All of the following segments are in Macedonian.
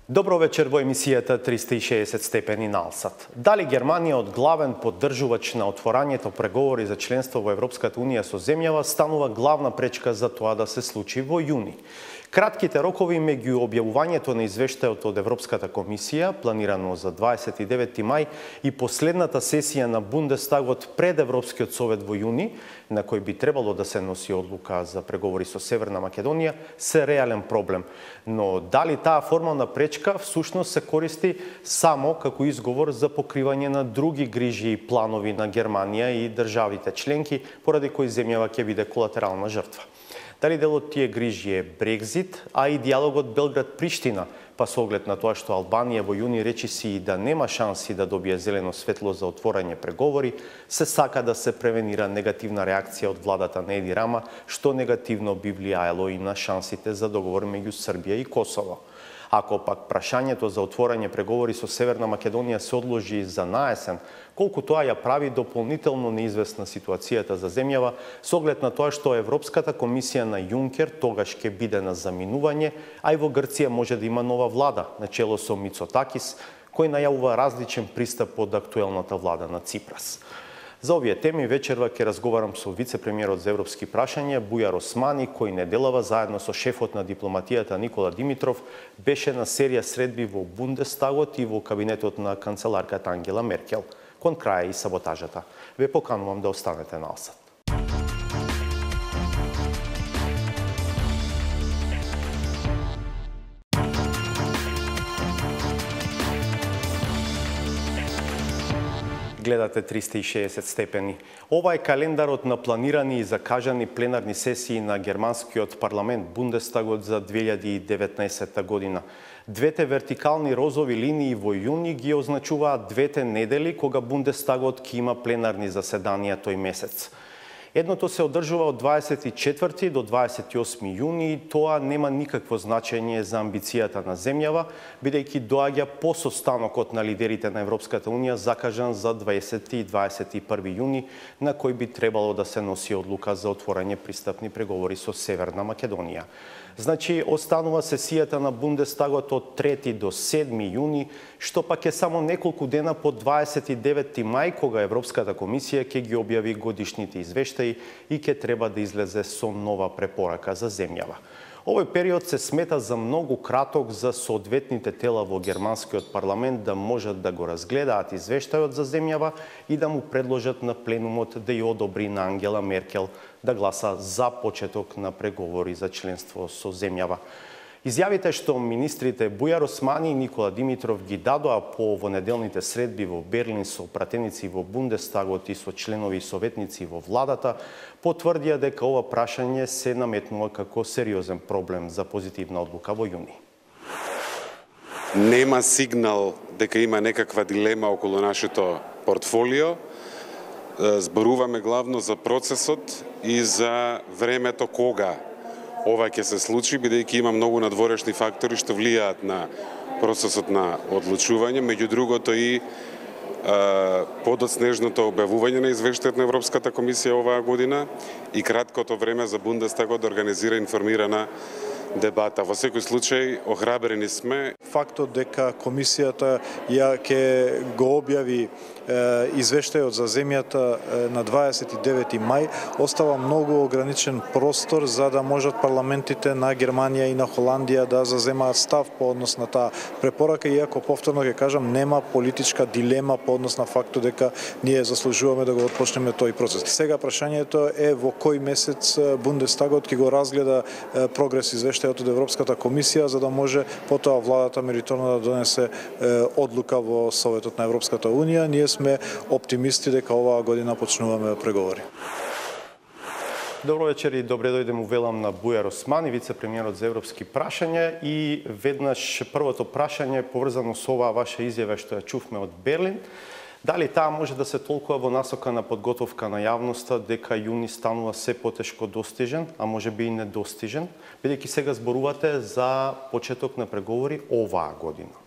Добро вечер во емисијата 360 степени налсат. Дали Германија од главен поддржувач на отворањето преговори за членство во Европската унија со земјава станува главна пречка за тоа да се случи во јуни. Кратките рокови меѓу објавувањето на извештајот од Европската комисија, планирано за 29 мај, и последната сесија на Бундестагот пред Европскиот совет во јуни, на кој би требало да се носи одлука за преговори со Северна Македонија, се реален проблем. Но дали таа формална пречка всушност се користи само како изговор за покривање на други грижи и планови на Германија и државите членки, поради кои земјава ќе биде колатерална жртва? Дали дел од тие грижи е Брекзит, а и диалогот Белград-Приштина, па со оглед на тоа што Албанија во јуни речиси и да нема шанси да добие зелено светло за отворање преговори, се сака да се превенира негативна реакција од владата на Еди Рама, што негативно би влијаело и на шансите за договор меѓу Србија и Косово. Ако пак прашањето за отворање преговори со Северна Македонија се одложи за наесен, колку тоа ја прави дополнително неизвестна ситуацијата за земјава, со оглед на тоа што Европската комисија на Јункер тогаш ќе биде на заминување, а и во Грција може да има нова влада, начело со Мицотакис, кој најавува различен пристап од актуелната влада на Ципрас. За овие теми вечерва ќе разговарам со вице-премиерот за европски прашања Бујар Османи, кој неделава заедно со шефот на дипломатијата Никола Димитров беше на серија средби во Бундестагот и во кабинетот на канцеларката Ангела Меркел. Кон краја и саботажата. Ве поканувам да останете наосад. Гледате 360 степени. Ова е календарот на планирани и закажани пленарни сесии на германскиот парламент Бундестагот за 2019 година. Двете вертикални розови линии во јуни ги означуваат двете недели кога Бундестагот ќе има пленарни заседанија тој месец. Едното се одржува од 24 до 28 јуни и тоа нема никакво значење за амбицијата на земјава, бидејќи доаѓа по состанокот на лидерите на Европската унија закажан за 20 и 21 јуни, на кој би требало да се носи одлука за отворање пристапни преговори со Северна Македонија. Значи, останува сесијата на Бундестагот од 3 до 7 јуни, што пак е само неколку дена по 29 мај, кога Европската комисија ќе ги објави годишните извештаи и ќе треба да излезе со нова препорака за земјава. Овој период се смета за многу краток за соодветните тела во германскиот парламент да можат да го разгледаат извештајот за земјава и да му предложат на пленумот да ја одобри на Ангела Меркел да гласа за почеток на преговори за членство со земјава. Изјавите што министрите Бујар Османи и Никола Димитров ги дадоа по вонеделните средби во Берлин со пратеници во Бундестагот и со членови и советници во владата потврдија дека ова прашање се наметнува како сериозен проблем за позитивна одлука во јуни. Нема сигнал дека има некаква дилема околу нашето портфолио. Зборуваме главно за процесот и за времето кога ова ќе се случи, бидејќи има многу надворешни фактори што влијаат на процесот на одлучување, меѓу другото и подоцнежното објавување на извештајот на Европската комисија оваа година и краткото време за Бундестагот да организира информирана дебата. Во секој случај, охрабрени сме. Фактот дека комисијата ја ќе го објави извештајот за земјата на 29 мај остава многу ограничен простор за да можат парламентите на Германија и на Холандија да заземаат став по однос на таа препорака, иако повторно ќе кажам нема политичка дилема по однос на фактот дека ние заслужуваме да го отпочнеме тој процес. Сега прашањето е во кој месец Бундестагот ќе го разгледа прогрес извештајот од Европската комисија за да може потоа владата мериторно да донесе одлука во Советот на Европската унија. Ние сме оптимисти дека оваа година почнуваме преговори. Добро вечер и добре дојдем, увелам на Бујар Османи, вице-премиерот за европски прашања, и веднаш првото прашање поврзано со оваа ваша изјава што ја чувме од Берлин. Дали таа може да се толкува во насока на подготовка на јавноста дека јуни станува се потешко достижен, а може би и недостижен, бидејќи сега зборувате за почеток на преговори оваа година?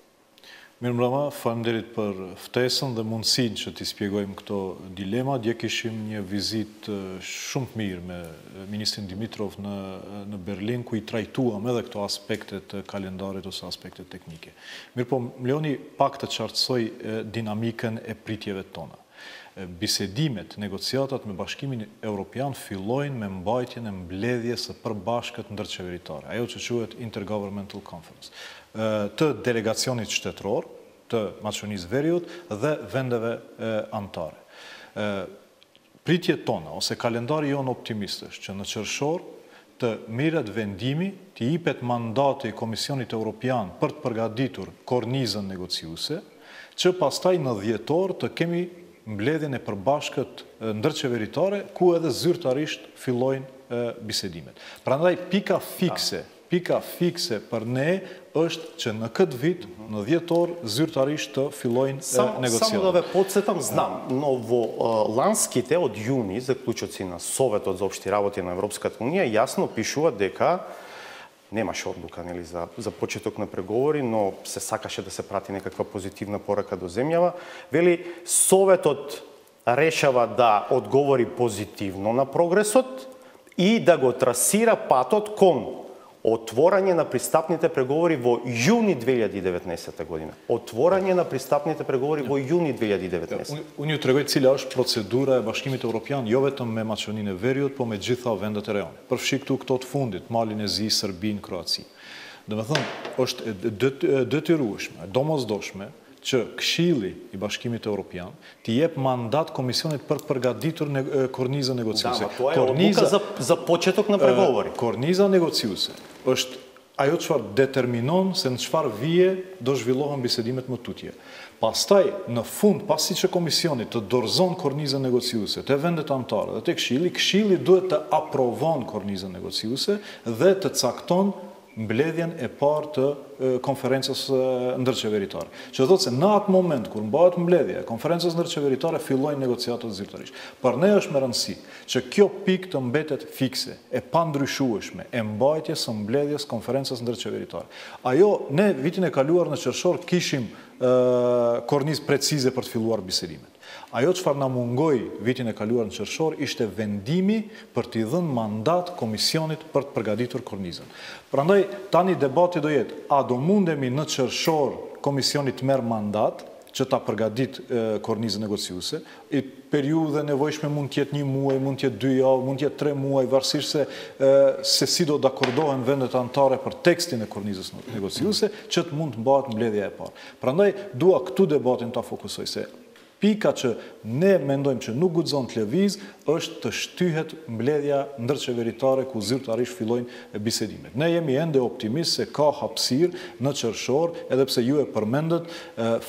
Mirëmbrëma, faleminderit për ftesën dhe mundësinë që t'i spjegojmë këto dilema. Dje kishim një vizitë shumë të mirë me ministrin Dimitrov në Berlin, ku i trajtuam edhe këto aspekte të kalendarit ose aspekte teknike. Mirë po, më lejoni pak të qartësoj dinamikën e pritjeve tona. Bisedimet, negociatat me Bashkimin Evropian fillojnë me mbajtjen e mbledhjes së përbashkët ndërqeveritare, ajo që quhet Intergovernmental Conference, të delegacionit shtetëror, të Maqedonisë Veriut dhe vendeve anëtare. Pritjet tona, ose kalendari jonë optimist është që në qershor të merret vendimi, të jepet mandati Komisionit Evropian për të përgatitur kornizën negociuese, që pastaj në dhjetor të kemi mbledhjen e përbashkët ndërqeveritare, ku edhe zyrtarisht fillojnë bisedimet. Prandaj pika fikse për ne është që në këtë vit, në dhjetor, zyrtarisht të fillojnë negociatat. Samo da ve podsjetam, znam, lanskите od juni, заключоци на Советот за општи работи на Европската унија, јасно пишува дека немаше одлука за почеток на преговори, но се сакаше да се прати некаква позитивна порака до земјава. Вели, Советот решава да одговори позитивно на прогресот и да го трасира патот кон отворање на пристапните преговори во јуни 2019 година. Отворање на пристапните преговори во јуни 2019. Unë ju tregoj cila është procedura e Bashkimit Evropian, jo vetëm me Maqedoninë e Veriut, po me gjitha vendet e rajonit. Përfshi këtu këto të fundit, Malin e Zi, Serbinë, Kroaci. Domethënë, është detyrueshme, domosdoshme që Këshilli i Bashkimit Evropian t'i jep mandat Komisionit për të përgatitur kornizën negociuese. Да, тоа е одлука за почеток на преговори. Korniza negociuese është ajo çfarë determinon se në çfarë vije do zhvillohen bisedimet më tutje. Pastaj, në fund, pasi që Komisioni të dorëzon kornizën negociuese te vendet anëtare dhe te Këshilli duhet të aprovon kornizën negociuese dhe të cakton mbledhjen e parë të konferencës ndërqeveritare. Që thotë se në atë moment kur mbahet mbledhja e konferencës ndërqeveritare fillojnë negociatat zyrtarisht. Për ne është me rëndësi që kjo pikë të mbetet fikse, e pandryshueshme, e mbajtjes së mbledhjes konferencës ndërqeveritare. Ajo, ne vitin e kaluar në qershor kishim kornizë precize për të filluar bisedimet. Ajo çfarë na mungoi vitin e kaluar në qershor ishte vendimi për t'i dhënë mandat Komisionit për të përgatitur kornizën. Prandaj tani debati do jetë, a do mundemi në qershor Komisioni të merr mandat që ta përgatit kornizën negociuese, i periudhe nevojshme mund të jetë 1 muaj, mund të jetë 2 javë, mund të jetë 3 muaj, varësisht se si do dakordohen vendet anëtare për tekstin e kornizës negociuese, që të mund të mbahet mbledhja e parë. Prandaj dua këtu debatin ta fokusoj se pika që ne mendojmë që nuk guxon të lëviz është të shtyhet mbledhja ndërqeveritare ku zyrtarisht fillojnë bisedimet. Ne jemi ende optimist se ka hapësirë në qershor, edhe pse ju e përmendët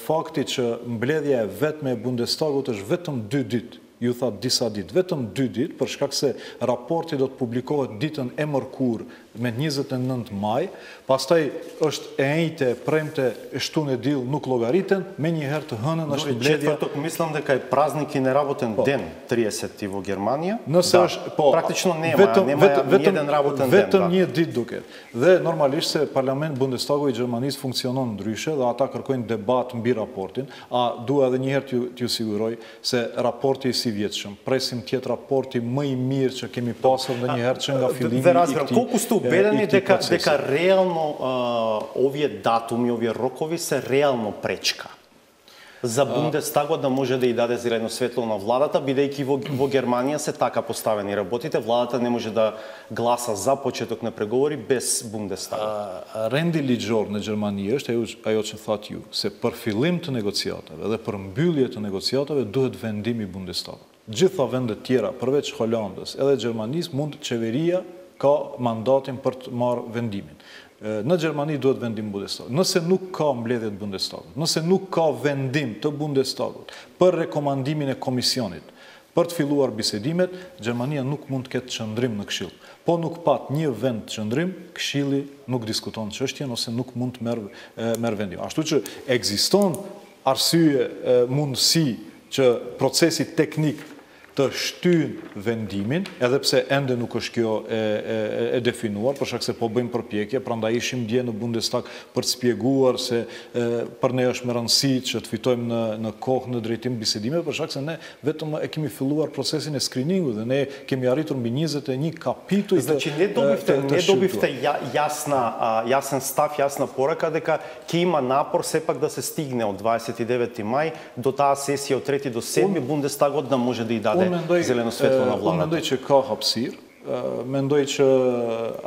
fakti që mbledhja e vetme e Bundestagut është vetëm 2 ditë. Ju tha disa ditë, vetëm 2 ditë, për shkak se raporti do të publikohet ditën e mërkurë me 29 maj, pastaj është e njëjtë, premte, shtunë e diell nuk llogariten, me njëherë të hënën është mbledhja. Четврток мислам дека е празник и неработен ден, 30 во Германија. Nëse është, po, практично нема еден работен ден. Vetëm një ditë duket. Dhe normalisht se Parlament Bundestagu i Gjermanisë funksionon ndryshe dhe ata kërkojnë debat mbi raportin, a dua edhe një herë t'ju siguroj se raporti i si vjetshëm, presim tjetë raporti më i mirë që kemi pasur ndonjëherë që nga fillimi i këtij. Колку сте убедени дека реално овие датуми, овие рокови се реално пречка за Бундестагот да може да и даде зелено светло на владата, бидејќи во Германија се така поставени работите, владата не може да гласа за почеток на преговори без Бундестагот. Rendi ligjor në Gjermani është ajo që thatë ju, se për fillim të negociatave dhe për mbyllje të negociatave duhet vendimi Bundestagut. Gjitha vendet tjera, përveç Holandës edhe Gjermanisë, mund qeveria ka mandatin për të marrë vendimin. Në Gjermani duhet vendim Bundestagut. Nëse nuk ka mbledhje të Bundestagut, nëse nuk ka vendim të Bundestagut për rekomandimin e Komisionit për të filluar bisedimet, Gjermania nuk mund të ketë qëndrim në Këshill. Po nuk pat një vend qëndrim, Këshilli nuk diskuton çështjen ose nuk mund të merr vendim. Ashtu që ekziston arsye, mundësi që procesi teknik të shtyjnë vendimin, edhe pse ende nuk është kjo e definuar, për shkak se po bëjmë përpjekje, prandaj ishim dje në Bundestag për të shpjeguar se për ne është me rëndësi që të fitojmë në kohë në drejtim bisedime, për shkak se ne vetëm e kemi filluar procesin e screeningu dhe ne kemi arritur mbi 21 kapituj të Значи, не добивте ясен став, ясна порака дека ќе има напор сепак да се стигне од 29 мај до таа сесија од 3 до 7 Бундестагот да може да и даде зелено светло на владата. Unë mendoj që ka hapësirë, mendoj që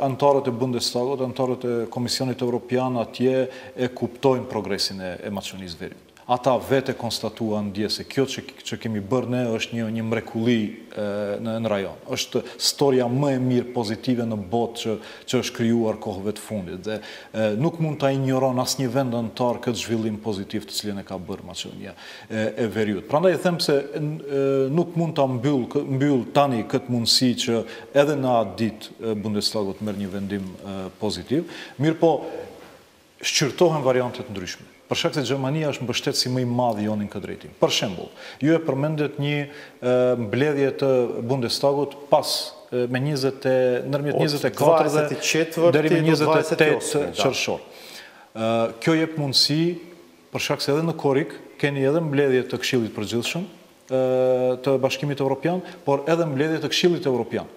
antarët e Bundestagот, antarët e Komisionit Evropian atje e kuptojnë progresin e Maqedonisë Veriut. Ata vete konstatuan dje se kjo që kemi bërë ne është një mrekulli në rajon. Është storia më e mirë pozitive në botë që është krijuar kohëve të fundit. Dhe nuk mund ta injoron asnjë vend antar këtë zhvillim pozitiv të cilin e ka bërë Maqedonia e Veriut. Prandaj them se nuk mund ta mbyll tani këtë mundësi që edhe në atë ditë Bundestagut merr një vendim pozitiv, mirë po shqyrtohen variantet ndryshme. Për shkak se Gjermania është mbështetësi më i madh i jonin këtë drejtim. Për shembull, ju e përmendet një mbledhje të Bundestagut me 24 deri me 28 qershor. Kjo jep mundësi, për shkak se edhe në Korik keni edhe mbledhje të Këshillit Përgjithshëm të Bashkimit Evropian, por edhe mbledhje të Këshillit Evropian.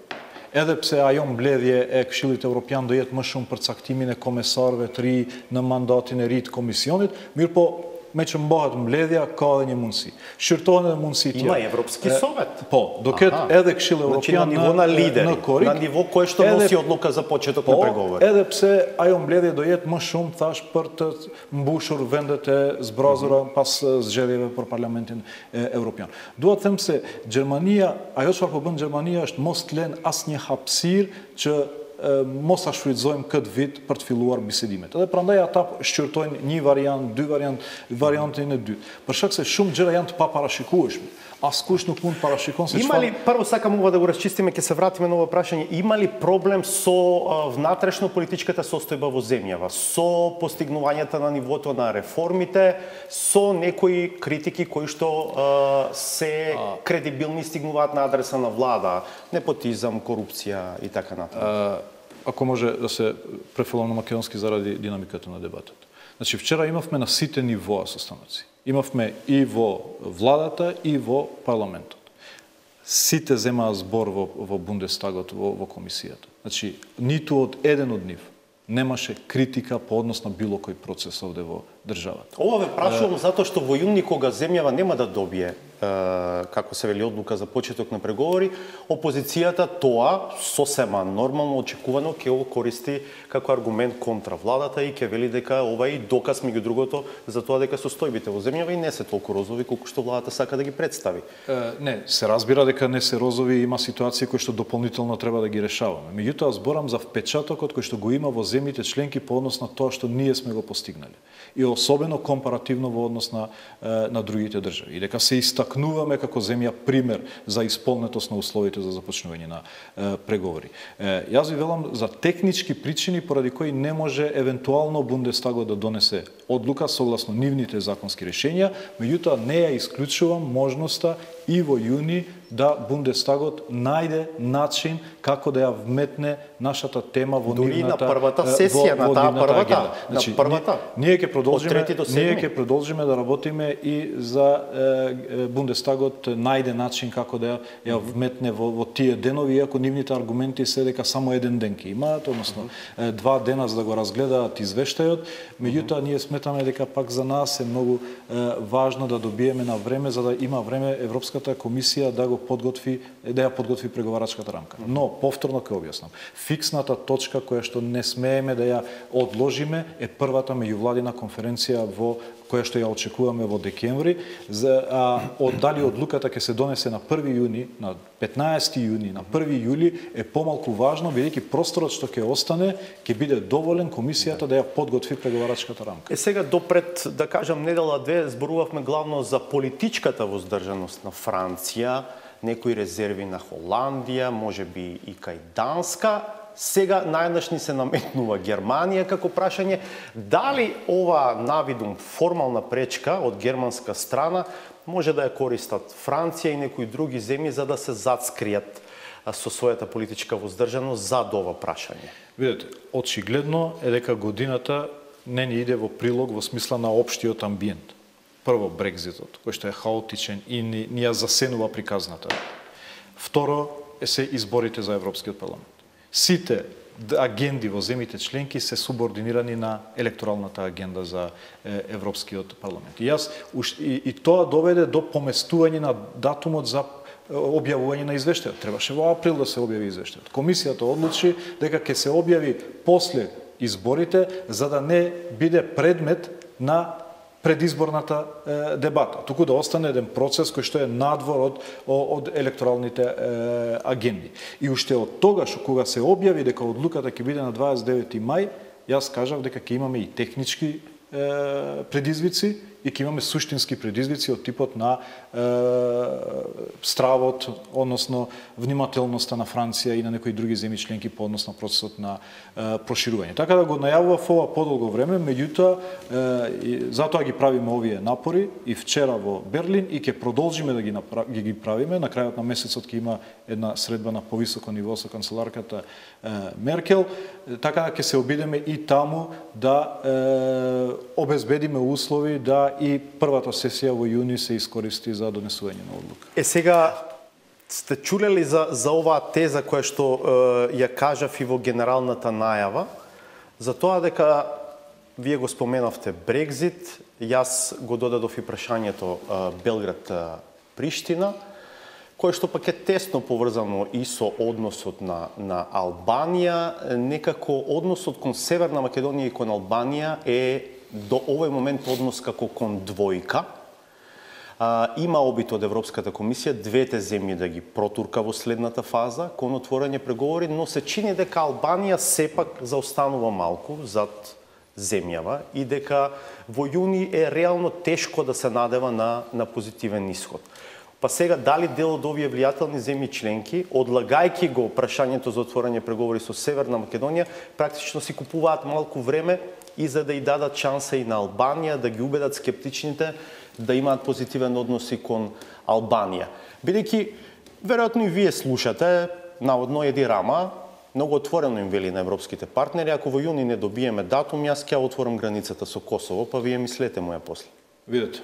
Edhe pse ajo mbledhje e Këshillit Evropian do jetë më shumë për caktimin e komesarëve të ri në mandatin e ri të komisionit, mirë po me që mbahet mbledhja ka edhe një mundësi. Shqyrtohen edhe mundësi tjera. Ima Evropski Sovet. Po, do ketë edhe Këshilli Evropian në Korik. Na nivo koje što nosi odluka za početok në pregovore. Edhe pse ajo mbledhje do jetë më shumë, thash, për të mbushur vendet e zbrazura pas zgjedhjeve për Parlamentin Evropian. Dua të them se Gjermania, ajo çfarë po bën Gjermania është mos të lënë asnjë hapësirë që mos ta shfrytëzojmë këtë vit për të filluar bisedimet. Edhe prandaj ata shqyrtojnë një variant, dy variantin e dytë. Për shkak se shumë gjëra janë të paparashikueshme. Askush nuk mund parashikon se Има ли, прво сакам ова да го расчистиме, ќе се вратиме на ова прашање, има ли проблем со внатрешно политичката состојба во земјава, со постигнувањето на нивото на реформите, со некои критики кои што се кредибилни стигнуваат на адреса на влада, непотизам, корупција и така натаму? Ако може да се префрлам на македонски заради динамиката на дебатот. Значи, вчера имавме на сите нивоа состаноци. Имавме и во владата, и во парламентот. Сите земаа збор во Бундестагот, во комисијата. Значи, ниту од еден од нив немаше критика по однос на било кој процес овде во државата. Ова ве прашувам затоа што во јуни кога земјава нема да добие како се вели одлука за почеток на преговори, опозицијата тоа сосема нормално очекувано ќе го користи како аргумент контра владата и ќе вели дека ова е доказ меѓу другото за тоа дека состојбите во земјава и не се толку розови колку што владата сака да ги представи. Не, се разбира дека не се розови, има ситуации кои што дополнително треба да ги решаваме. Меѓутоа зборам за впечатокот кој што го има во земјите членки по однос на тоа што ние сме го постигнале. И особено компаративно во однос на другите држави. И дека се истакнуваме како земја пример за исполнетост на условите за започнување на преговори. Јас ви велам за технички причини поради кои не може евентуално Бундестагот да донесе одлука согласно нивните законски решенија, меѓутоа не ја исклучувам можноста и во јуни да Бундестагот најде начин како да ја вметне нашата тема во нивната дури на првата сесија, на таа првата, значи, на првата. Ние ќе продолжиме да работиме и за Бундестагот најде начин како да ја вметне во тие денови, иако нивните аргументи се дека само еден ден ќе имаат, односно 2 дена за да го разгледаат извештајот, меѓутоа ние сметаме дека пак за нас е многу важно да добиеме на време за да има време Европската комисија да го подготви, да ја подготви преговарачката рамка. Но повторно ќе објаснам. Фиксната точка која што не смееме да ја одложиме е првата меѓувладина конференција која што ја очекуваме во декември, дали одлуката ќе се донесе на 1 јуни, на 15 јуни, на 1 јули е помалку важно, бидејќи просторот што ќе остане ќе биде доволен комисијата да ја подготви преговарачката рамка. Сега допред, да кажам, недела-две зборувавме главно за политичката воздржаност на Франција, некои резерви на Холандија, можеби и кај Данска. сега најднаш ни се наметнува Германија како прашање. Дали ова навидум формална пречка од германска страна може да ја користат Франција и некои други земји за да се зацкријат со својата политичка воздржаност зад ова прашање? Видете, очигледно е дека годината не ни иде во прилог во смисла на општиот амбиент. Прво, Брекзитот, кој што е хаотичен и ни ја засенува приказната. Второ, се изборите за Европскиот парламент. Сите агенди во земите членки се субординирани на електоралната агенда за Европскиот парламент. И тоа доведе до поместување на датумот за објавување на извештајот. Требаше во април да се објави извештајот. Комисијата одлучи дека ќе се објави после изборите, за да не биде предмет на предизборната дебата, туку да остане еден процес кој што е надвор од електоралните агенди. И уште од тогаш, кога се објави дека одлуката ќе биде на 29 мај, јас кажав дека ќе имаме и технички предизвици и ќе имаме суштински предизвици од типот на стравот, односно внимателноста на Франција и на некои други земји членки по однос на процесот на проширување. Така да го најавував ова подолго време, меѓутоа затоа ги правиме овие напори и вчера во Берлин и ќе продолжиме да ги правиме. На крајот на месецот ќе има една средба на повисоко ниво со канцеларката Меркел, така да ќе се обидеме и таму да обезбедиме услови да и првата сесија во јуни се искористи за донесување на одлука. Сега сте чулели за оваа теза која што ја кажав и во генералната најава, за тоа дека вие го споменавте Брекзит, јас го додадов и прашањето Белград-Приштина, кое што пак е тесно поврзано и со односот на Албанија. Некако односот кон Северна Македонија и кон Албанија е до овој момент однос како кон двојка. Има обид од Европската комисија двете земји да ги протурка во следната фаза кон отворање преговори, но се чини дека Албанија сепак заостанува малку зад земјава и дека во јуни е реално тешко да се надева на позитивен исход. Па сега, дали дел од овие влијателни земји членки, одлагајќи го прашањето за отворање преговори со Северна Македонија, практично си купуваат малку време и за да и дадат шанса и на Албанија, да ги убедат скептичните да имаат позитивен однос и кон Албанија. Бидејќи, веројатно и вие слушате, наводно Еди Рама, многу отворено им вели на европските партнери, ако во јуни не добиеме датум, јас ќе отворам границата со Косово, па вие мислете моја после. Видете,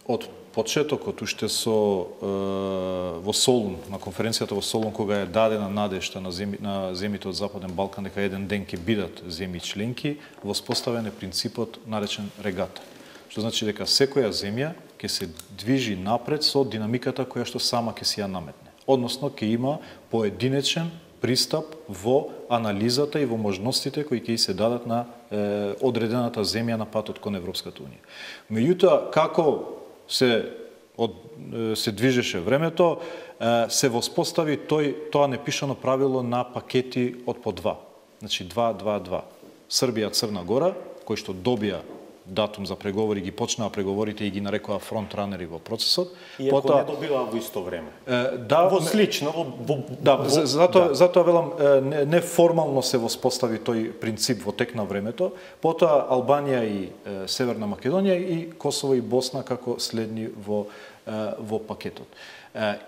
од почетокот уште во Солун, на конференцијата во Солун, кога е дадена надежта на земјите од Западен Балкан дека еден ден ќе бидат земји членки, воспоставен е принципот наречен регата. Што значи дека секоја земја ќе се движи напред со динамиката која што сама ќе си ја наметне. Односно ќе има поединечен пристап во анализата и во можностите кои ќе се дадат на одредената земја на патот кон Европската унија. Меѓутоа, како се движеше времето, се воспостави тоа непишано правило на пакети од по 2. Значи 2-2-2. Србија, Црна Гора, кои што добија датум за преговори, ги почнаа преговорите и ги нарекоа фронтранери во процесот. Иако не добиваа во исто време. Да, во слично, затоа велам, неформално се воспостави тој принцип во тек на времето. Потоа Албанија и Северна Македонија и Косово и Босна како следни во пакетот.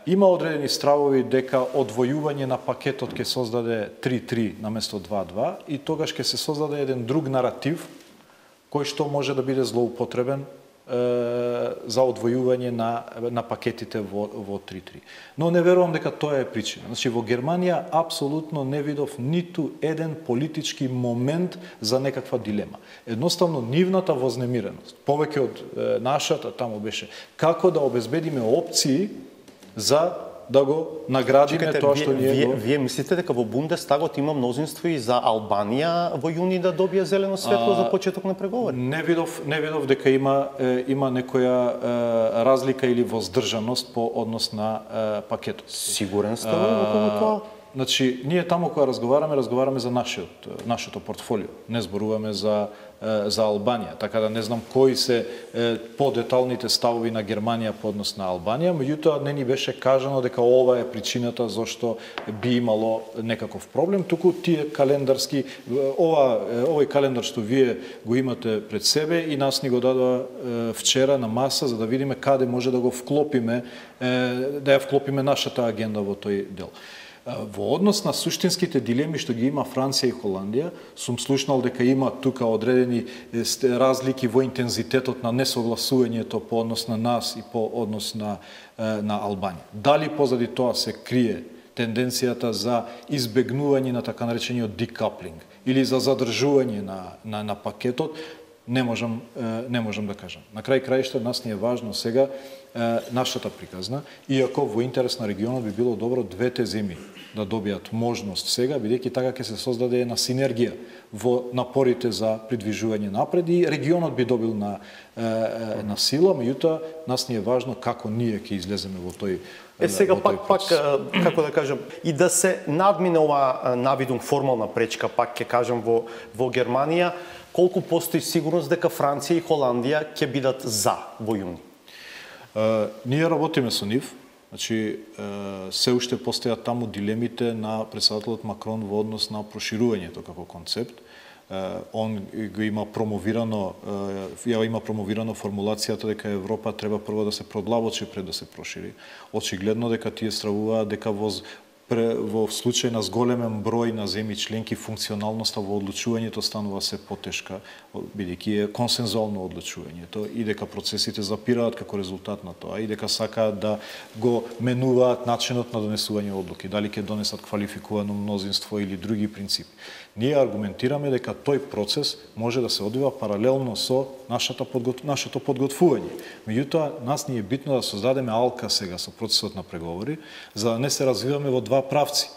Има одредени стравови дека одвојување на пакетот ќе создаде 3-3 наместо 2-2 и тогаш ќе се создаде еден друг наратив кој што може да биде злоупотребен за одвојување на пакетите во 3-3. Но не верувам дека тоа е причина. Значи, во Германија апсолутно не видов ниту еден политички момент за некаква дилема. Едноставно, нивната вознемиреност, повеќе од нашата, таму беше, како да обезбедиме опции за да го наградиме тоа што ние го... Вие мислите дека во Бундестагот има мнозинство и за Албанија во јуни да добие зелено светло за почеток на преговори? Не видов дека има некоја разлика или воздржаност по однос на пакетот. Сигурен сте во тоа? Значи, ние таму кога разговараме за нашето портфолио. Не зборуваме за за Албанија, така да не знам кои се подеталните ставови на Германија по однос на Албанија, меѓутоа не ни беше кажано дека ова е причината зашто би имало некаков проблем, туку тие календарски, овој календар што вие го имате пред себе и нас ни го дадоа вчера на маса за да видиме каде може да го вклопиме, да ја вклопиме нашата агенда во тој дел. Во однос на суштинските дилеми што ги има Франција и Холандија, сум слушнал дека има тука одредени разлики во интензитетот на несогласувањето по однос на нас и по однос на Албанија. Дали позади тоа се крие тенденцијата за избегнување на така наречениот декаплинг или за задржување на пакетот, не можам да кажам. На крај краишта нас ни е важно сега нашата приказна, иако во интерес на регионот би било добро двете земји да добијат можност сега, бидејќи така ќе се создаде една синергија во напорите за придвижување напред и регионот би добил на сила, меѓутоа нас ни е важно како ние ќе излеземе во тој сега пак, како да кажам, и да се надмине ова навидум формална пречка, пак ќе кажам во Германија, колку постои сигурност дека Франција и Холандија ќе бидат за во јуни? Ние работиме со нив, значи се уште постојат таму дилемите на претседателот Макрон во однос на проширувањето како концепт. Он го има промовирано, има промовирано формулацијата дека Европа треба прво да се продлабочи пред да се прошири. Очигледно дека тие стравуваат дека во случај на зголемен број на земји членки функционалноста во одлучувањето станува се потешка, бидејќи е консензуално одлучувањето и дека процесите запираат како резултат на тоа и дека сакаат да го менуваат начинот на донесување одлуки, дали ќе донесат квалификувано мнозинство или други принципи. Ние аргументираме дека тој процес може да се одвива паралелно со нашето подготвување. Меѓутоа, нас ни е битно да создадеме алка сега со процесот на преговори, за да не се развиваме во два правци.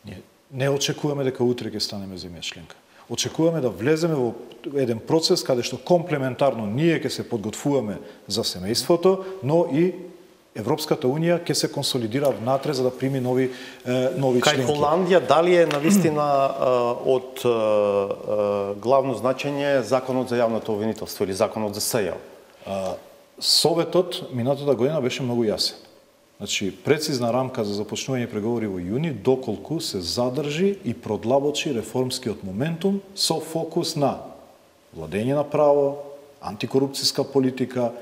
Ние не очекуваме дека утре ќе станеме земја членка. Очекуваме да влеземе во еден процес каде што комплементарно ние ќе се подготвуваме за семејството, но и Европската Унија ќе се консолидира внатре за да прими нови членки. Кај Холандија, дали е навистина од главно значење законот за јавното обвинителство или законот за СЈ? Советот минатата година беше многу јасен. Значи, прецизна рамка за започнување преговори во јуни, доколку се задржи и продлабочи реформскиот моментум со фокус на владење на право, антикорупцијска политика,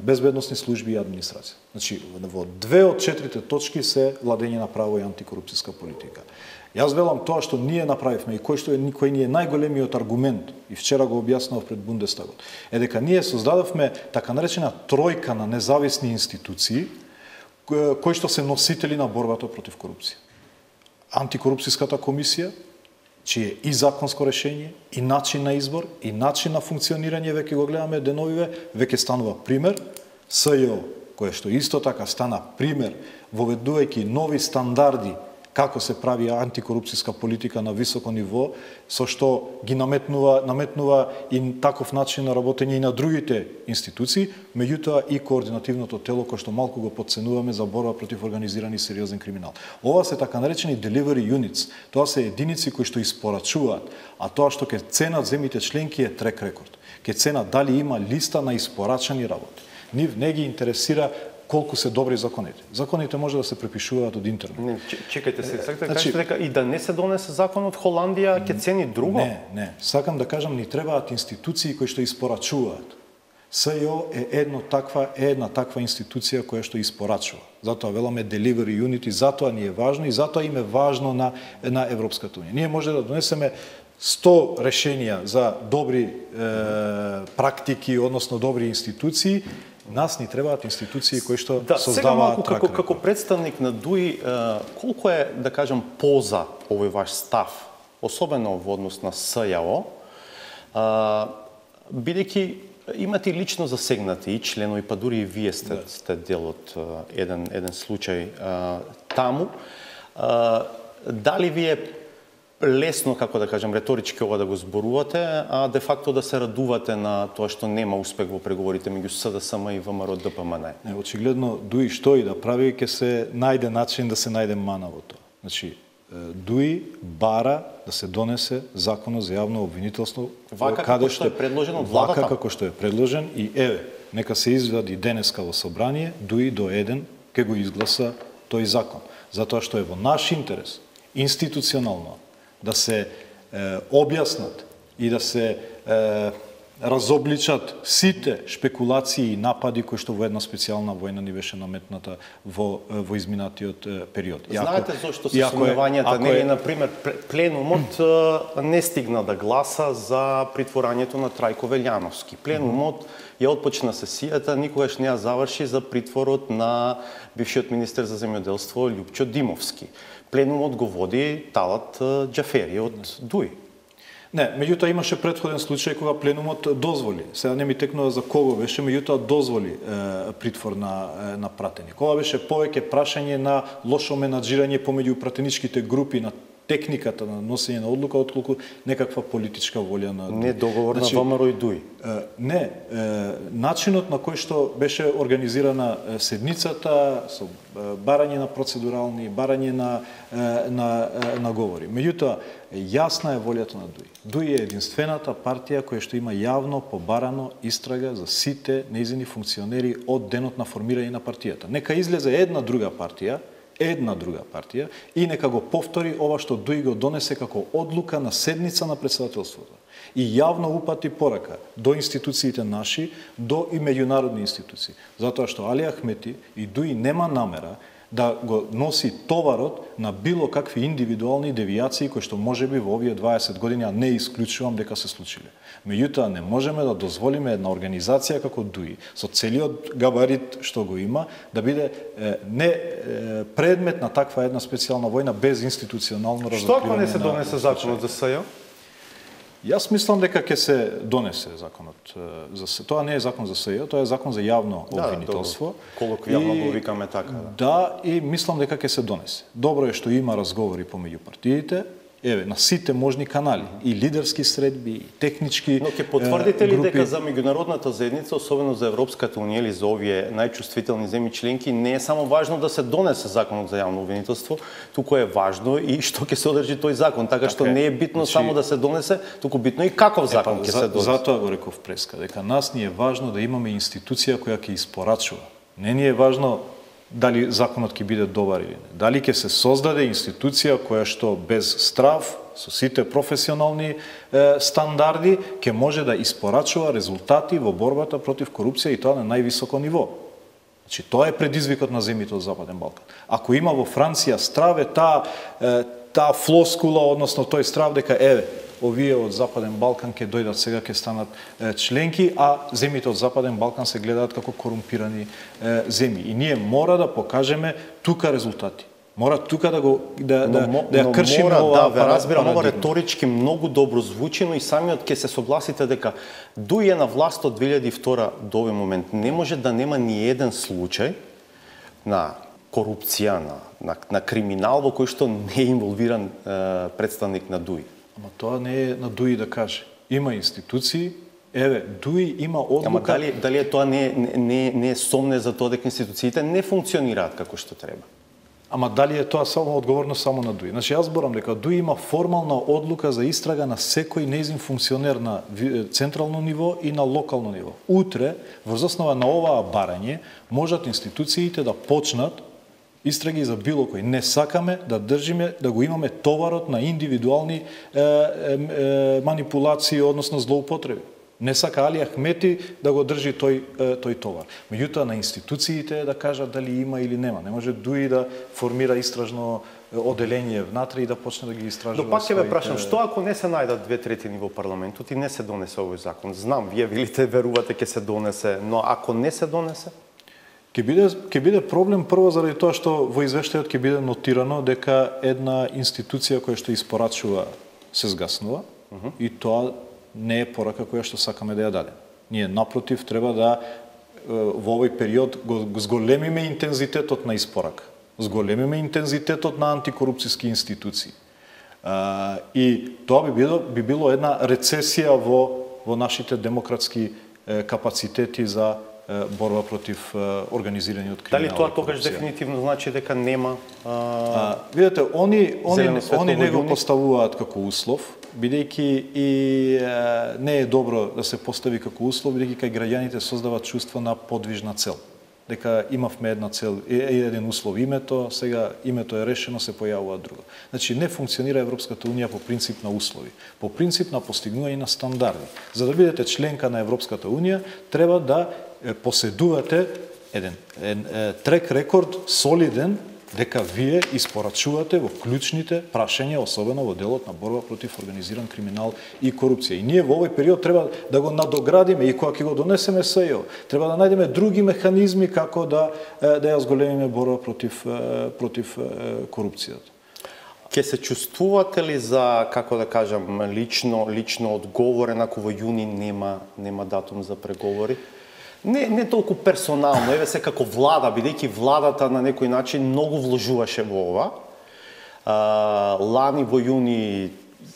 безбедносни служби и администрација. Значи, во 2 од 4 точки се владење на право и антикорупцијска политика. Јас велам тоа што ние направивме и кој ни е најголемиот аргумент, и вчера го објаснав пред Бундестагот, е дека ние создадовме така наречена тројка на независни институции кои што се носители на борбата против корупција. Антикорупцијската комисија, чие и законско решение, и начин на избор, и начин на функционирање, веќе го гледаме деновиве, веќе станува пример. СЈО, кое што исто така стана пример, воведувајќи нови стандарди како се прави антикорупцијска политика на високо ниво, со што ги наметнува и таков начин на работење и на другите институции, меѓутоа и координативното тело кој што малку го подценуваме за борба против организиран и сериозен криминал. Ова се така наречени delivery units, тоа се единици кои што испорачуваат, а тоа што ќе ценат земјите членки е трек рекорд. Ќе ценат дали има листа на испорачани работи. Нив не ги интересира колку се добри законите. Законите може да се препишуваат од интернет. Не, чекајте се, сакате да кажете дека и да не се донесе закон од Холандија, ќе цени друго? Не. Сакам да кажам, ни требаат институции кои што испорачуваат. СЈО е една таква институција која што испорачува. Затоа веламе delivery unit и затоа ни е важно и затоа им е важно на Европската Унија. Ние може да донесеме 100 решенија за добри практики, односно добри институции. Нас ни требаат институции кои што создаваат сега малку како представник на ДУИ, колку е, да кажам, поза овој ваш став, особено во однос на СЈО, бидејќи имате лично засегнати и членови, па дури и вие сте дел од еден случај таму. Дали ви е лесно, како да кажам, реторички ова да го зборувате, а де факто да се радувате на тоа што нема успех во преговорите меѓу СДСМ и ВМРО ДПМН? Очигледно, ДУИ што и да прави, ќе се најде начин да се најде мана во тоа. Значи, Дуи бара да се донесе законот за јавно обвинителство, вака како што е предложен од владата. Вака како што е предложен и еве, нека се извади денеска во собрание, Дуи до 1 ке го изгласа тој закон. Затоа што е во наш интерес, институционално, да се објаснат и да се разобличат сите шпекулации и напади кои што во една специјална војна ни беше наметната во изминатиот период. Знаете зошто се сумневањата нели, например, пленумот не стигна да гласа за притворањето на Трајко Велјановски. Пленумот ја отпочна сесијата, никогаш не ја заврши за притворот на бившиот министер за земјоделство Љупчо Димовски. Пленумот го води Талат Џафери од Дуи. Не, меѓутоа имаше претходен случај кога пленумот дозволи. Сега не ми текнува за кого беше, меѓутоа дозволи притвор на пратеник. Ова беше повеќе прашање на лошо менаџирање помеѓу пратеничките групи, на техниката на носење на одлука, отколку некаква политичка волја на не договор на ВМРО и Дуи. Не, начинот на кој што беше организирана седницата со барање на процедурални, барање на говори. Меѓутоа, јасна е волјата на Дуи. Дуи е единствената партија која што има јавно побарано истрага за сите нејзини функционери од денот на формирање на партијата. Нека излезе една друга партија и нека го повтори ова што Дуи го донесе како одлука на седница на претседателството. И јавно упати порака до институциите наши, до и меѓународни институции. Затоа што Али Ахмети и Дуи нема намера да го носи товарот на било какви индивидуални девијации кои што можеби во овие 20 години, а не исклучувам дека се случиле. Меѓутоа не можеме да дозволиме една организација како Дуи со целиот габарит што го има да биде не предмет на таква една специјална војна без институционално разоткривање. Што ако не се донесе законот за СЈ? Јас мислам дека ќе се донесе законот за СЈ. Тоа не е закон за СЈ, тоа е закон за јавно обвинителство. Колоквијално го викаме така. Да, и мислам дека ќе се донесе. Добро е што има разговори помеѓу партиите, еве, на сите можни канали, и лидерски средби, и технички групи. Но ќе потврдите ли дека за меѓународната заедница, особено за Европската унија или за овие најчувствителни земји членки, не е само важно да се донесе законот за јавно обвинителство, туку е важно и што ќе се одржи тој закон, така што не е битно само да се донесе, туку битно и каков закон ќе се донесе. Затоа го реков преска, дека нас ни е важно да имаме институција која ќе испорачува. Не ни е важно дали законот ќе биде добар или не. Дали ќе се создаде институција која што без страв, со сите професионални стандарди, ќе може да испорачува резултати во борбата против корупција и тоа на највисоко ниво. Значи, тоа е предизвикот на земјите од Западен Балкан. Ако има во Франција страв, е таа флоскула, односно тој страв дека еве, овие од Западен Балкан ќе дојдат сега, ќе станат членки, а земјите од Западен Балкан се гледаат како корумпирани земји. И ние мора да покажеме тука резултати. Мора тука да ја кршиме ова парадигма. Разбирам, ова реторички многу добро звучи, но и самиот ќе се согласите дека Дуи е на власт од 2002 до овој момент. Не може да нема ни еден случај на корупција, на криминал во кој што не е инволвиран представник на Дуи. Ама тоа не е на Дуи да каже. Има институции, еве, Дуи има одлука... Ама дали е тоа не е сомне за тоа дека институциите не функционираат како што треба? Ама дали е тоа само одговорност само на Дуи? Значи, јас зборам дека Дуи има формална одлука за истрага на секој нејзин функционер на централно ниво и на локално ниво. Утре, врз основа на оваа барање, можат институциите да почнат истраги за било кој. Не сакаме да држиме, да го имаме товарот на индивидуални манипулации, односно злоупотреби. Не сака Али Ахмети да го држи тој товар. Меѓутоа на институциите да кажат дали има или нема. Не може Дуи да формира истражно оделение внатре и да почне да ги истражува. Но пак ќе ве прашам, што ако не се најдат 2/3 во парламентот и не се донесе овој закон? Знам, вие велите, верувате ќе се донесе, но ако не се донесе? Ќе биде проблем прво заради тоа што во извештајот ќе биде нотирано дека една институција која што испорачува се згаснува и тоа не е порака која што сакаме да ја дадеме. Ние напротив треба да во овој период го зголемиме интензитетот на испорака, зголемиме интензитетот на антикорупцијски институции. И тоа би било една рецесија во нашите демократски капацитети за борба против организираниот криминал. Дали тоа тогаш дефинитивно значи дека нема видете, они не го јуни? поставуваат како услов, бидејќи и не е добро да се постави како услов, бидејќи кај граѓаните создават чувство на подвижна цел. Дека имавме една цел, еден услов името, сега името е решено, се појавува друго. Значи не функционира Европската унија по принцип на услови, по принцип на постигнување на стандарди. За да бидете членка на Европската унија, треба да поседувате еден трек рекорд солиден, дека вие испорачувате во клучните прашања, особено во делот на борба против организиран криминал и корупција. И ние во овој период треба да го надоградиме и кога ќе го донесеме СЕО, треба да најдеме други механизми како да ја зголемиме борба против корупцијата. Ке се чувствувате ли за, како да кажам, лично одговорен ако во јуни нема датум за преговори? Не толку персонално, еве се како влада, бидејќи владата на некој начин многу вложуваше во ова. Лани во јуни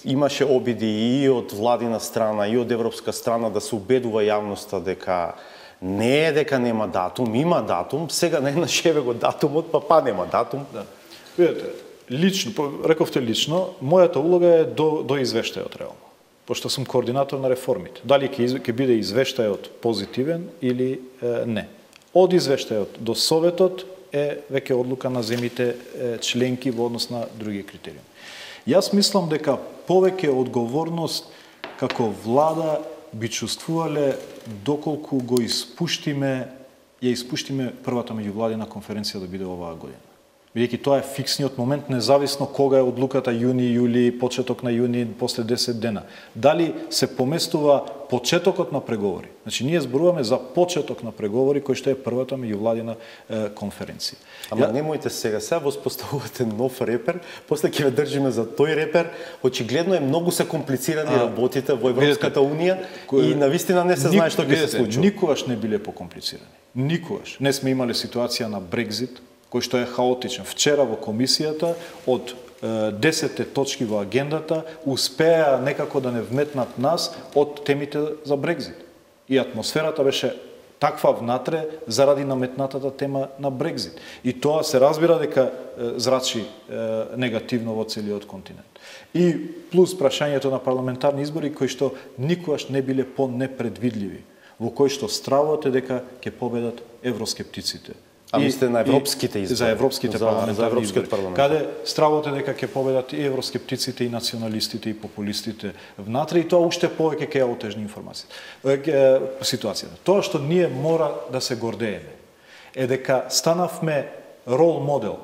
имаше обиди и од владина страна и од европска страна да се убедува јавноста дека не е дека нема датум, има датум, сега не нашеве го датумот, па нема датум. Да. Видете, лично, рековте лично, мојата улога е до извештајот реално. Пошто сум координатор на реформите. Дали ќе биде извештајот позитивен или не. Од извештајот до советот е веќе одлука на земите членки во однос на други критериуми. Јас мислам дека повеќе одговорност како влада би чувствувале доколку ја испуштиме првата меѓувладина конференција да биде оваа година. Бидејќи тоа е фиксниот момент, независно кога е одлуката јуни, јули, почеток на јуни, после 10 дена. Дали се поместува почетокот на преговори? Значи, ние зборуваме за почеток на преговори, кој што е првата меѓувладина конференција. Ама немојте сега воспоставувате нов репер, после ќе ве држиме за тој репер. Очигледно е многу се комплицирани работите во Европската унија и навистина не се знае што ќе се случи. Никогаш не биле покомплицирани. Никогаш. Не сме имале ситуација на Брекзит, кој што е хаотичен. Вчера во комисијата од 10 точки во агендата успеа некако да не вметнат нас од темите за Брекзит. И атмосферата беше таква внатре заради наметнатата тема на Брекзит. И тоа се разбира дека зрачи негативно во целиот континент. И плюс прашањето на парламентарни избори кои што никогаш не биле по-непредвидливи, во кои што стравот е дека ќе победат евроскептиците. А мислите на европските избори? За европските парламентарни избори. Каде стравот е дека ќе победат и евроскептиците, и националистите, и популистите внатре, и тоа уште повеќе ќе ја отежни ситуацијата. Тоа што ние мора да се гордееме е дека станавме рол модел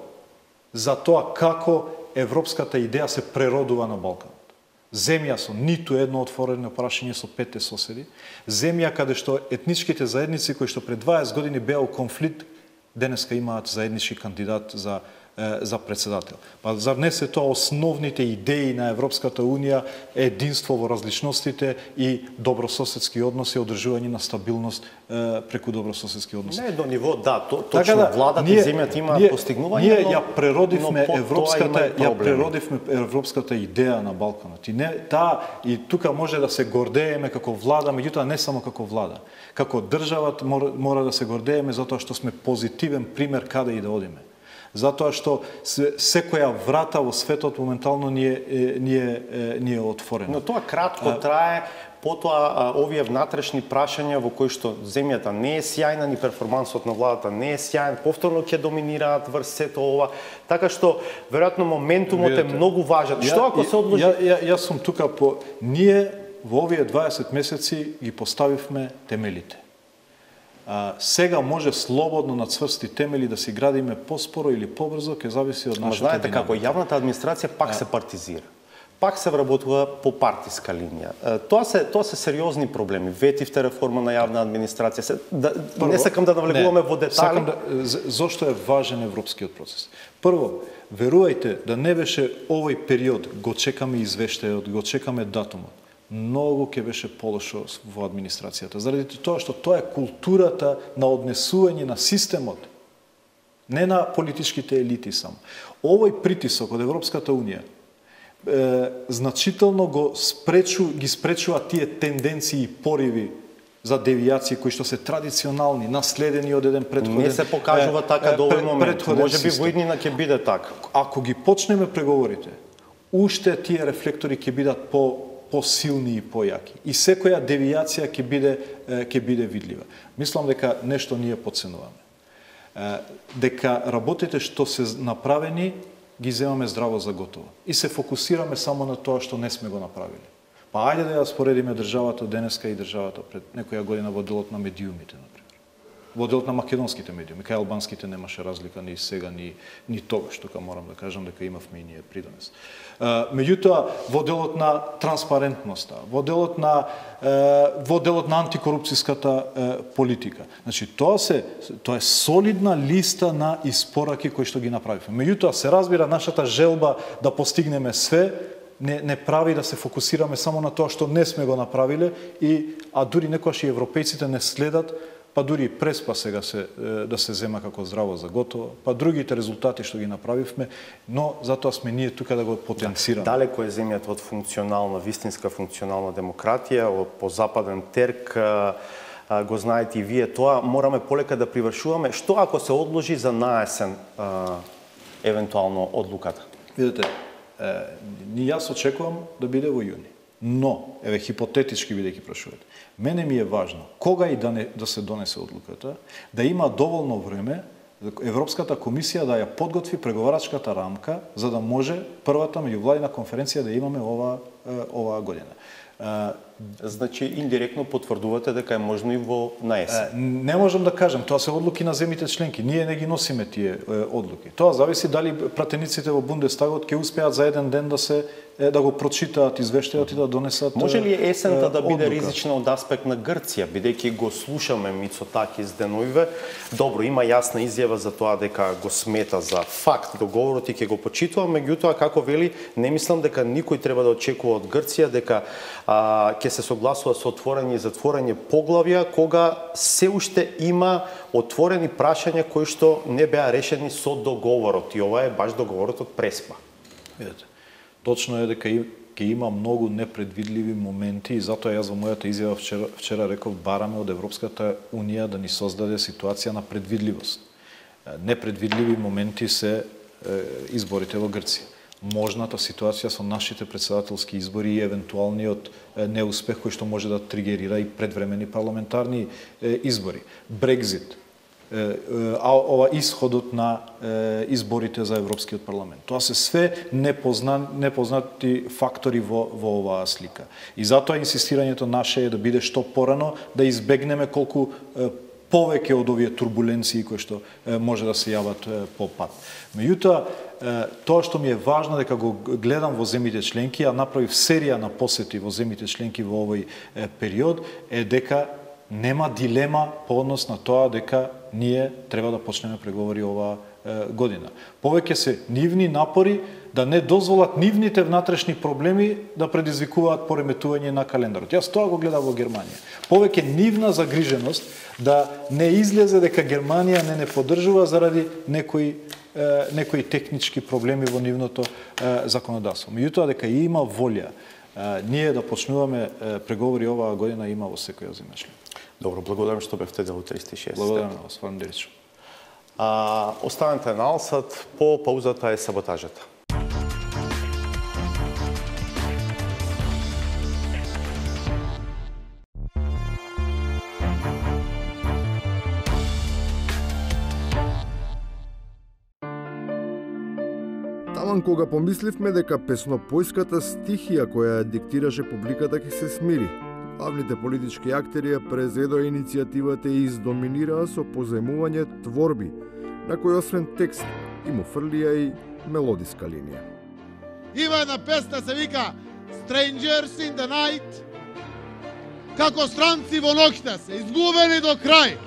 за тоа како европската идеја се преродува на Балканот. Земја со ниту едно отворено прашање со 5 соседи, земја каде што етничките заедници кои што пред 20 години беа у конфликт денеска имаат заеднички кандидат за председател. Па зар не се тоа основните идеи на Европската унија, единство во различностите и добрососедски односи, одржување на стабилност преку добрососедски односи. Не до ниво, да, точно владата и земјата имаат постигнување, ние ја преродивме европската идеја на Балканот. И тука може да се гордееме како влада, меѓутоа не само како влада. Како држава мора да се гордееме затоа што сме позитивен пример каде и да одиме. Затоа што секоја врата во светот моментално ни е отворена. Но тоа кратко трае, потоа овие внатрешни прашања во кои што земјата не е сјајна, ни перформансот на владата не е сјајен, повторно ќе доминираат врз сето ова, така што веројатно моментумот е многу важен. Што ако се одложи? Јас сум тука ние во овие 20 месеци ги поставивме темелите. Сега може слободно на цврсти темели да си градиме поспоро или побрзо, ќе зависи од нашата динамика. Знаете како, јавната администрација пак се партизира. Пак се вработува по партиска линија. Тоа се сериозни проблеми. Ветивте реформа на јавна администрација. Не сакам да навлегуваме во детали. Зошто е важен европскиот процес? Прво, верувајте да не беше овој период, го чекаме извештајот, го чекаме датумот, многу ќе беше полошо во администрацијата. Заради тоа што тоа е културата на однесување на системот, не на политичките елити само. Овој притисок од Европската унија значително ги спречува тие тенденции и пориви за девијации кои што се традиционални, наследени од еден претходен. Не се покажува така до овој момент. Може би во иднина ќе биде така. Ако ги почнеме преговорите, уште тие рефлектори ќе бидат по-силни и појаки. И секоја девијација ќе биде видлива. Мислам дека нешто ние подценуваме. Дека работите што се направени ги земаме здраво за готово. И се фокусираме само на тоа што не сме го направили. Па ајде да ја споредиме државата денеска и државата пред некоја година во делот на медиумите, например. Во делот на македонските медиуми, кај албанските немаше разлика ни сега, ни тогаш, тука морам да кажам дека имавме и ние придонес. Меѓутоа, во делот на транспарентноста, во делот на антикорупцијската политика. Значи, тоа е солидна листа на испораки кои што ги направивме. Меѓутоа, се разбира, нашата желба да постигнеме све не прави да се фокусираме само на тоа што не сме го направиле, а дури некојаш и европејците не следат, па дури преспа сега да се зема како здраво за готово, па другите резултати што ги направивме, но затоа сме ние тука да го потенцираме. Далеко е земјата од функционална, вистинска функционална демократија, по западен терк, го знаете и вие тоа, мораме полека да привршуваме. Што ако се одложи за наесен евентуално одлуката? Видете, јас очекувам да биде во јуни. Но, еве хипотетички бидејќи прашувате, мене ми е важно кога и да се донесе одлуката, да има доволно време Европската комисија да ја подготви преговарачката рамка за да може првата меѓувладина конференција да имаме оваа година. Значи, индиректно потврдувате дека е можно и во наесен. Не можам да кажам, тоа се одлуки на земјите членки. Ние не ги носиме тие одлуки. Тоа зависи дали пратениците во Бундестагот ќе успеат за еден ден да го прочитаат извештајот и да донесат. Може ли есента да биде ризична од аспект на Грција, бидејќи го слушаме Мицотакис деноиве? Добро, има јасна изјава за тоа дека го смета за факт договорот и ќе го почитува, меѓутоа како вели, не мислам дека никој треба да очекува од Грција дека ќе се согласува со отворање и затворање поглавја кога се уште има отворени прашања кои што не беа решени со договорот, и ова е баш договорот од Преспа. Видете, точно е дека ќе има многу непредвидливи моменти и затоа јас во мојата изјава вчера реков бараме од Европската унија да ни создаде ситуација на предвидливост. Непредвидливи моменти се изборите во Грција. Можната ситуација со нашите председателски избори и евентуалниот неуспех кој што може да тригерира и предвремени парламентарни избори. Брекзит, ова исходот на изборите за Европскиот парламент. Тоа се све непознати фактори во оваа слика. И затоа инсистирањето наше е да биде што порано, да избегнеме колку повеќе од овие турбуленции кои што може да се јават по пат. Меѓутоа, тоа што ми е важно дека го гледам во земјите членки, а направив серија на посети во земјите членки во овој период, е дека нема дилема по однос на тоа дека ние треба да почнеме преговори оваа година. Повеќе се нивни напори да не дозволат нивните внатрешни проблеми да предизвикуваат пореметување на календарот. Јас тоа го гледам во Германија. Повеќе нивна загриженост да не излезе дека Германија не поддржува заради некои технички проблеми во нивното законодавство. Меѓутоа дека има волја ние да почнуваме преговори оваа година има во секоја земја член. Добро, благодарам што бевте дел 360. Благодарам на вас, Фарм Дерич. Останете на Алсат, по паузата е саботажата. Таман кога помисливме дека песнопојската стихија која диктираше публиката ќе се смири, главните политички актери ја презедоа иницијативата и издоминираа со позајмување творби, на кои освен текст им фрлија и мелодиска линија. Има една песна се вика Strangers in the Night, како странци во ноќта се, изгубени до крај.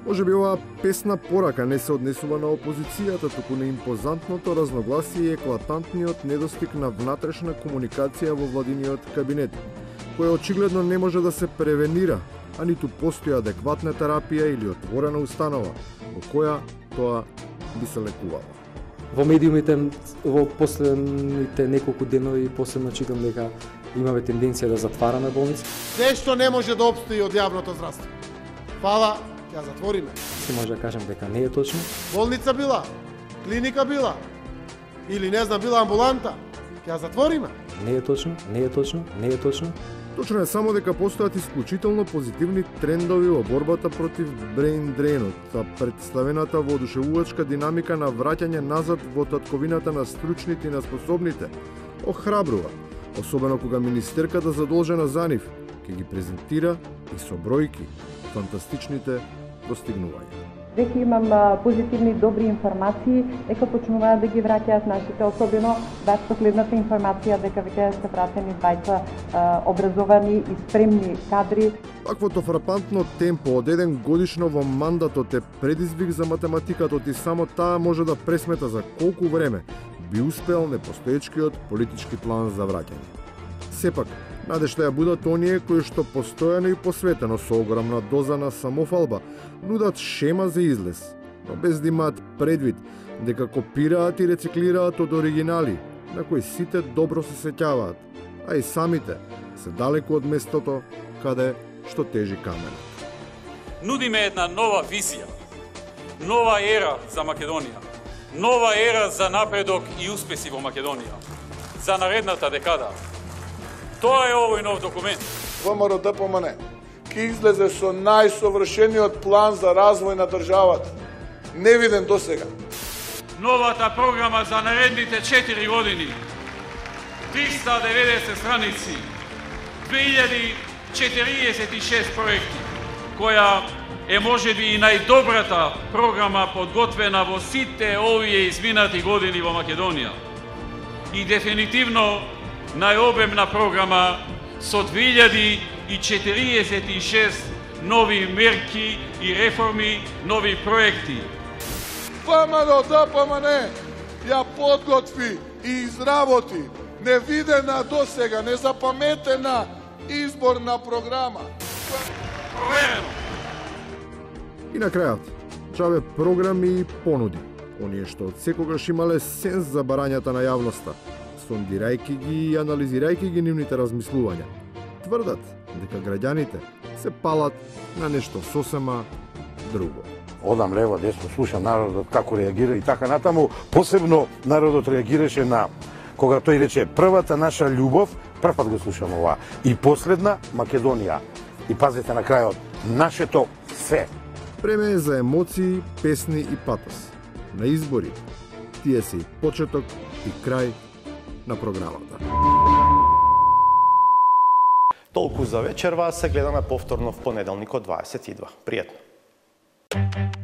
Може би оваа песна порака не се однесува на опозицијата, туку на импозантното разногласие и еклатантниот недостиг на внатрешна комуникација во владиниот кабинет, која очигледно не може да се превенира, а ниту постои адекватна терапија или отворена установа во која тоа би се лекувало. Во медиумите во последните неколку денови посебно читам дека имаме тенденција да затвараме болници. Се што не може да обстои од јавното здравство. Фала, ќе затвориме. Се може да кажем дека не е точно. Болница била, клиника била, или не знам, била амбуланта, ќе затвориме. Не е точно, не е точно, не е точно. Точно е само дека постојат исклучително позитивни трендови во борбата против brain drainот, а представената воодушевувачка динамика на враќање назад во татковината на стручните и на способните охрабрува, особено кога министерката задолжена за нив ќе ги презентира и со бројки фантастичните достигнувања. Веќе имам позитивни добри информации дека почнуваат да ги враќаат нашите, особено без последната информација дека веќе се вратени двајца образовани и спремни кадри. Таквото фрапантно темпо од еден годишно во мандатот е предизвик за математикатот и само таа може да пресмета за колку време би успел непостоечкиот политички план за враќање. Сепак, надежта ја будат оние кои што постојано и посветено со огромна доза на самофалба нудат шема за излез, но без да имаат предвид дека копираат и рециклираат од оригинали на кои сите добро се сеќаваат, а и самите се далеку од местото каде што тежи каменот. Нудиме една нова визија, нова ера за Македонија, нова ера за напредок и успеси во Македонија, за наредната декада. Тоа е овој нов документ. ВМРО ДПМН ќе излезе со најсовршениот план за развој на државата, невиден досега. Новата програма за наредните 4 години, 390 страници, 2046 проекти, која е можеби и најдобрата програма подготвена во сите овие изминати години во Македонија. И дефинитивно најобемна програма со 2046 нови мерки и реформи, нови проекти. ВМРО ДПМН ја подготви и изработи невидена досега, незапаметена изборна програма. Проверено. И на крајот, чаве програми и понуди, оние што од секогаш имале сенс за барањата на јавноста, сондирајќи ги и анализирајќи ги нивните размислувања, тврдат дека граѓаните се палат на нешто сосема друго. Одам лево, десно, слушам народот како реагира и така натаму. Посебно народот реагираше на кога тој рече првата наша љубов, прв пат го слушам ова, и последна Македонија. И пазете на крајот, нашето се. Време е за емоции, песни и патос. На избори, тие се и почеток и крај на програмата. Толку за вечерва, се гледаме повторно в понеделник од 22. Пријатно.